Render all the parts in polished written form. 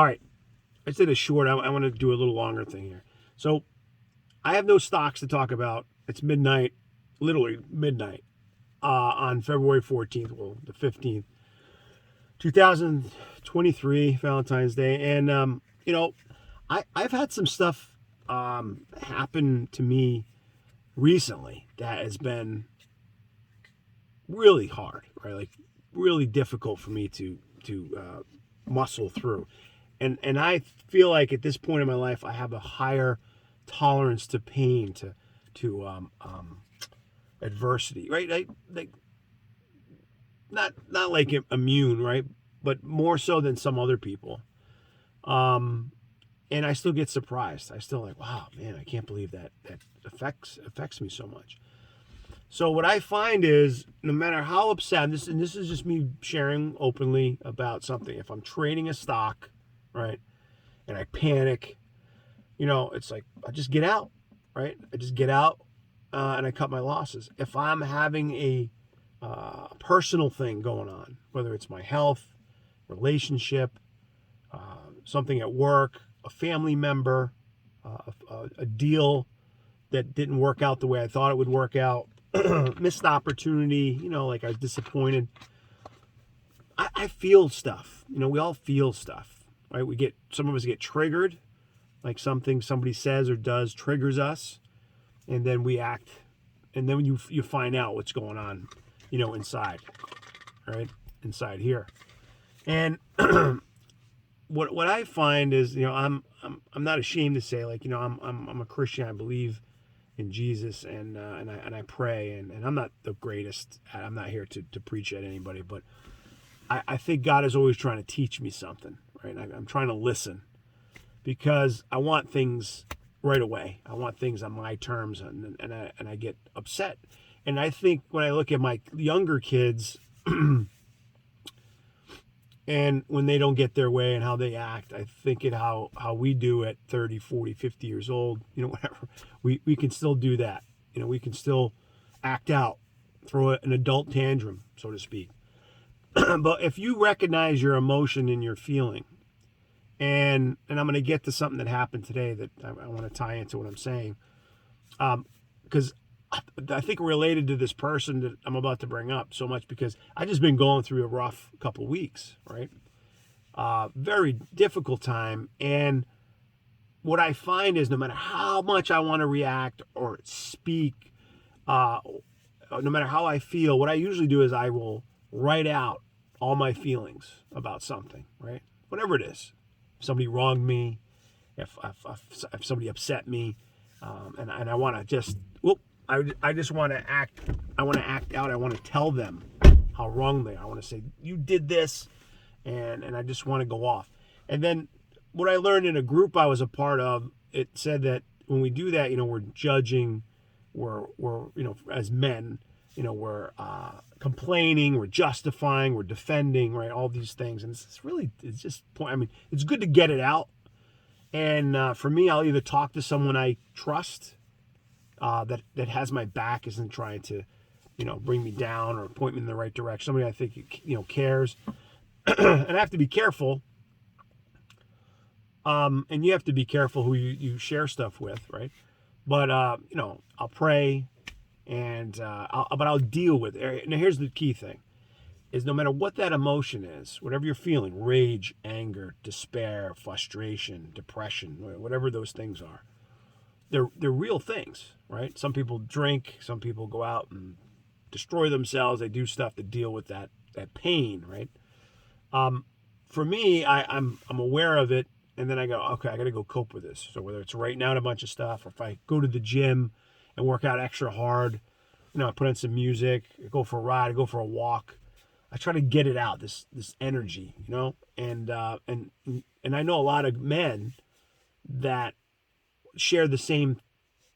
All right. I did a short. I want to do a little longer thing here. So I have no stocks to talk about. It's midnight, literally midnight, on February 14th, well, the 15th, 2023, Valentine's Day. And, I've had some stuff happen to me recently that has been really hard, right? Like really difficult for me to muscle through. And I feel like at this point in my life, I have a higher tolerance to pain, to adversity, right? Like not like immune, right? But more so than some other people. And I still get surprised. I still like, wow, man, I can't believe that affects me so much. So what I find is, no matter how upset, and this is just me sharing openly about something. If I'm trading a stock, right, and I panic, it's like I just get out, right? I just get out and I cut my losses. If I'm having a personal thing going on, whether it's my health, relationship, something at work, a family member, a deal that didn't work out the way I thought it would work out, missed opportunity, like I was disappointed. I feel stuff. We all feel stuff, right? Some of us get triggered, like something somebody says or does triggers us, and then we act, and then you find out what's going on, inside, right? Inside here. And what I find is, I'm not ashamed to say, like, I'm a Christian. I believe in Jesus, and I pray, and I'm not the greatest. I'm not here to preach at anybody, but I think God is always trying to teach me something, right? I'm trying to listen, because I want things right away. I want things on my terms, and I get upset. And I think when I look at my younger kids, and when they don't get their way and how they act, I think how we do at 30, 40, 50 years old, whatever, we can still do that. We can still act out, throw an adult tantrum, so to speak. But if you recognize your emotion and your feeling, and I'm going to get to something that happened today that I want to tie into what I'm saying, because I think related to this person that I'm about to bring up so much, because I just been going through a rough couple weeks, right? Very difficult time. And what I find is, no matter how much I want to react or speak, no matter how I feel, what I usually do is I will write out all my feelings about something, right? Whatever it is. If somebody wronged me, if somebody upset me, and I want to just, I just want to act. I want to act out. I want to tell them how wrong they are. I want to say, you did this, and I just want to go off. And then what I learned in a group I was a part of, it said that when we do that, we're judging, we're as men, we're complaining, we're justifying, we're defending, right? All these things, and it's just point. I mean, it's good to get it out. And for me, I'll either talk to someone I trust, that has my back, isn't trying to, bring me down or point me in the right direction. Somebody I think, cares. And I have to be careful. And you have to be careful who you share stuff with, right? But, I'll pray, and but I'll deal with it. Now, here's the key thing, is no matter what that emotion is, whatever you're feeling, rage, anger, despair, frustration, depression, whatever those things are, they're real things, right? Some people drink, some people go out and destroy themselves. They do stuff to deal with that pain, right? For me, I'm aware of it, and then I go, okay, I got to go cope with this. So whether it's writing out a bunch of stuff, or if I go to the gym and work out extra hard, I put on some music, I go for a ride, I go for a walk. I try to get it out, this energy, and I know a lot of men that share the same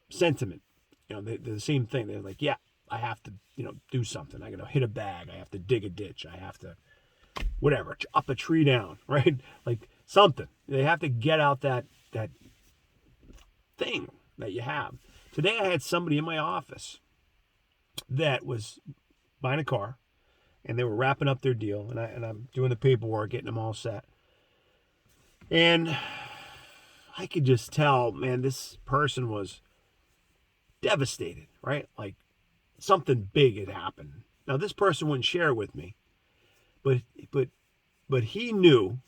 sentiment. They're the same thing. They're like, yeah, I have to, do something. I got to hit a bag. I have to dig a ditch. I have to, whatever, up a tree down, right? Like something. They have to get out that thing that you have. Today I had somebody in my office that was buying a car, and they were wrapping up their deal, and I'm doing the paperwork, getting them all set. And I could just tell, man, this person was devastated, right? Like something big had happened. Now this person wouldn't share it with me, but but but he knew.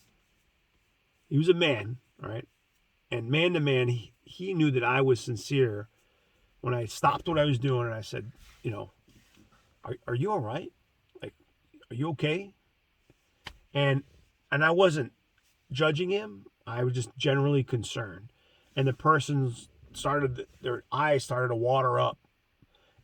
He was a man, right? And man to man, he knew that I was sincere when I stopped what I was doing and I said, you know, are you all right? Like, are you okay? And I wasn't judging him. I was just generally concerned. And the person their eyes started to water up,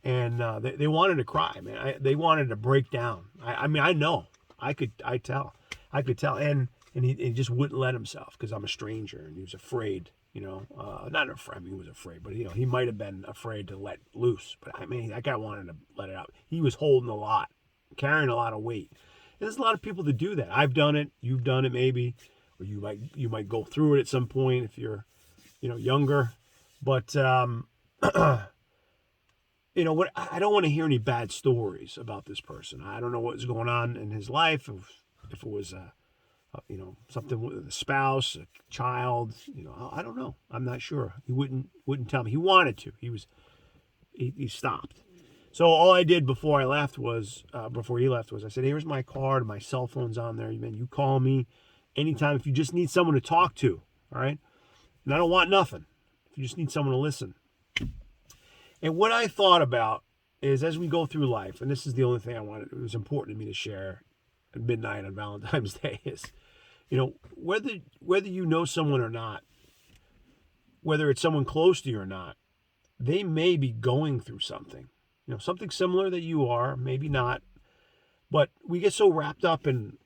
and they wanted to cry, man. They wanted to break down. I mean, I know. I could tell. And he just wouldn't let himself because I'm a stranger and he was afraid. Not afraid. I mean, he was afraid, but he might have been afraid to let loose. But I mean, that guy wanted to let it out. He was holding a lot, carrying a lot of weight. And there's a lot of people that do that. I've done it. You've done it, maybe, or you might go through it at some point if you're, younger. But what? I don't want to hear any bad stories about this person. I don't know what was going on in his life. If it was something with a spouse, a child, I don't know. I'm not sure. He wouldn't tell me. He wanted to. He stopped. So all I did before he left was I said, here's my card. My cell phone's on there. Man, you call me anytime if you just need someone to talk to. All right. And I don't want nothing. If you just need someone to listen. And what I thought about is as we go through life, and this is the only thing it was important to me to share at midnight on Valentine's Day is, whether you know someone or not, whether it's someone close to you or not, they may be going through something, something similar that you are, maybe not, but we get so wrapped up in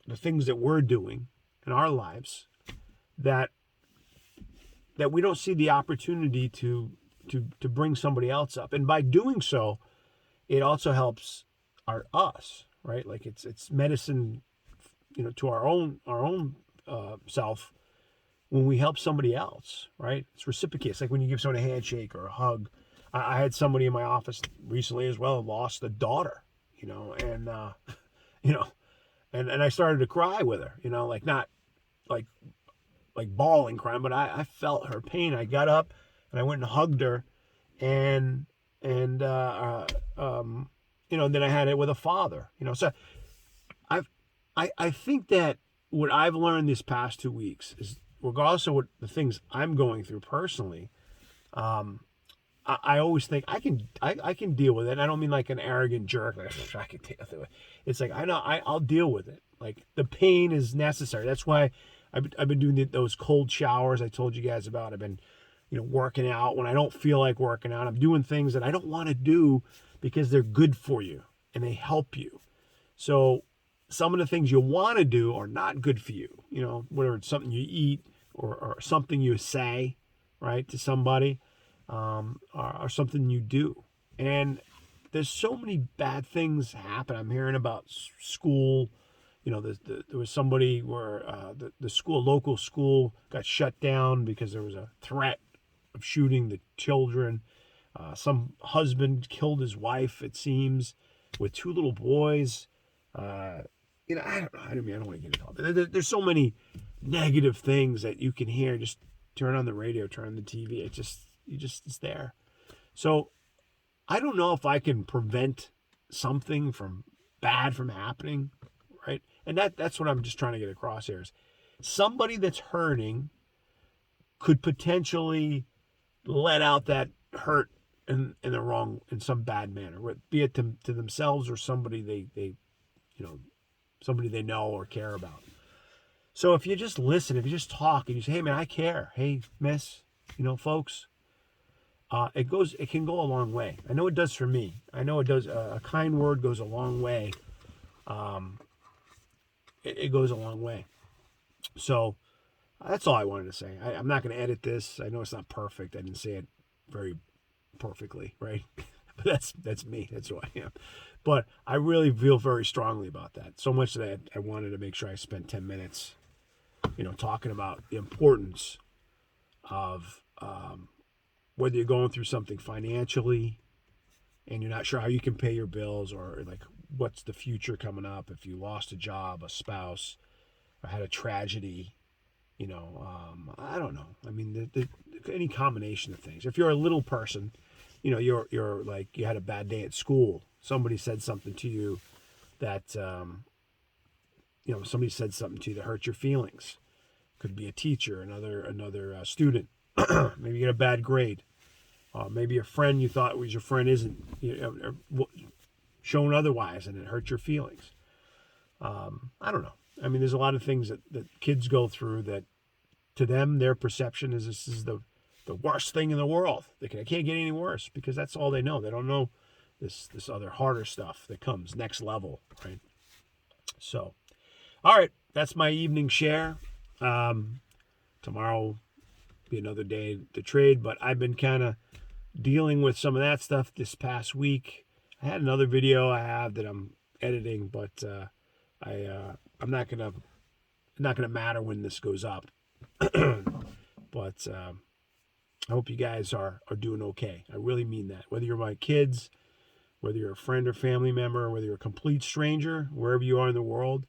the things that we're doing in our lives that we don't see the opportunity to bring somebody else up. And by doing so, it also helps us, right? Like it's medicine, to our own self when we help somebody else, right? It's reciprocated. It's like when you give someone a handshake or a hug. I had somebody in my office recently as well lost a daughter, and and I started to cry with her, like not like bawling crying, but I felt her pain. I got up and I went and hugged her, and then I had it with a father, So I think that what I've learned this past 2 weeks is, regardless of what the things I'm going through personally, I always think I can deal with it. And I don't mean like an arrogant jerk. Like, I can deal with it. It's like I'll deal with it. Like the pain is necessary. That's why I've been doing those cold showers I told you guys about. I've been working out when I don't feel like working out. I'm doing things that I don't want to do because they're good for you and they help you. So some of the things you want to do are not good for you. Whether it's something you eat or something you say, right, to somebody, or something you do. And there's so many bad things happen. I'm hearing about school. There was somebody where the local school got shut down because there was a threat of shooting the children. Some husband killed his wife, it seems, with 2 little boys. I don't know. I don't want to get into all that. There's so many negative things that you can hear. Just turn on the radio, turn on the TV. It's there. So I don't know if I can prevent something from bad from happening, right? And that's what I'm just trying to get across here is somebody that's hurting could potentially let out that hurt in some bad manner, be it to themselves or somebody they somebody they know or care about. So if you just listen, if you just talk and you say, hey man, I care. Hey miss, folks, it can go a long way. I know it does for me. I know it does. A kind word goes a long way. It goes a long way. So that's all I wanted to say. I'm not going to edit this. I know it's not perfect. I didn't say it very perfectly, right? But that's me. That's who I am. But I really feel very strongly about that. So much that I wanted to make sure I spent 10 minutes, talking about the importance of whether you're going through something financially and you're not sure how you can pay your bills, or like what's the future coming up if you lost a job, a spouse, or had a tragedy, I don't know. I mean, any combination of things. If you're a little person, you're like, you had a bad day at school. Somebody said something to you that, somebody said something to you that hurt your feelings. Could be a teacher, another student. Maybe you get a bad grade. Maybe a friend you thought was your friend isn't shown otherwise, and it hurt your feelings. I don't know. I mean, there's a lot of things that kids go through that, to them, their perception is this is the worst thing in the world. It can't get any worse, because that's all they know. They don't know this other harder stuff that comes next level, right? So, all right, that's my evening share. Tomorrow will be another day to trade, but I've been kind of dealing with some of that stuff this past week. I had another video I have that I'm editing, but I'm not gonna matter when this goes up. But I hope you guys are doing okay. I really mean that. Whether you're my kids, whether you're a friend or family member, whether you're a complete stranger, wherever you are in the world,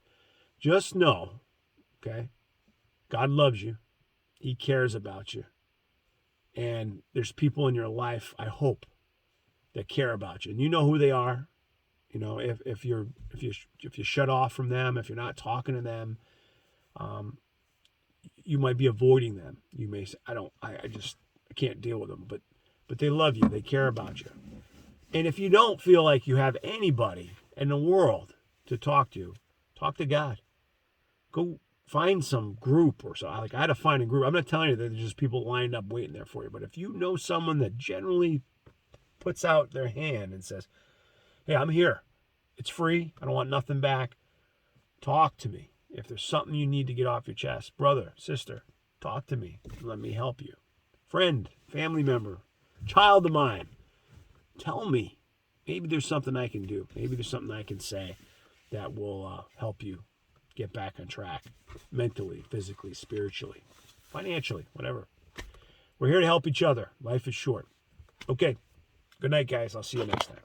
just know, okay, God loves you. He cares about you. And there's people in your life, I hope, that care about you. And you know who they are. If you shut off from them, if you're not talking to them, you might be avoiding them. You may say, I can't deal with them. But they love you. They care about you. And if you don't feel like you have anybody in the world to talk to God. Go find some group or something. Like, I had to find a group. I'm not telling you that there's just people lined up waiting there for you. But if you know someone that generally puts out their hand and says, hey, I'm here. It's free. I don't want nothing back. Talk to me. If there's something you need to get off your chest, brother, sister, talk to me. Let me help you. Friend, family member, child of mine, tell me. Maybe there's something I can do. Maybe there's something I can say that will help you get back on track, mentally, physically, spiritually, financially, whatever. We're here to help each other. Life is short. Okay. Good night, guys. I'll see you next time.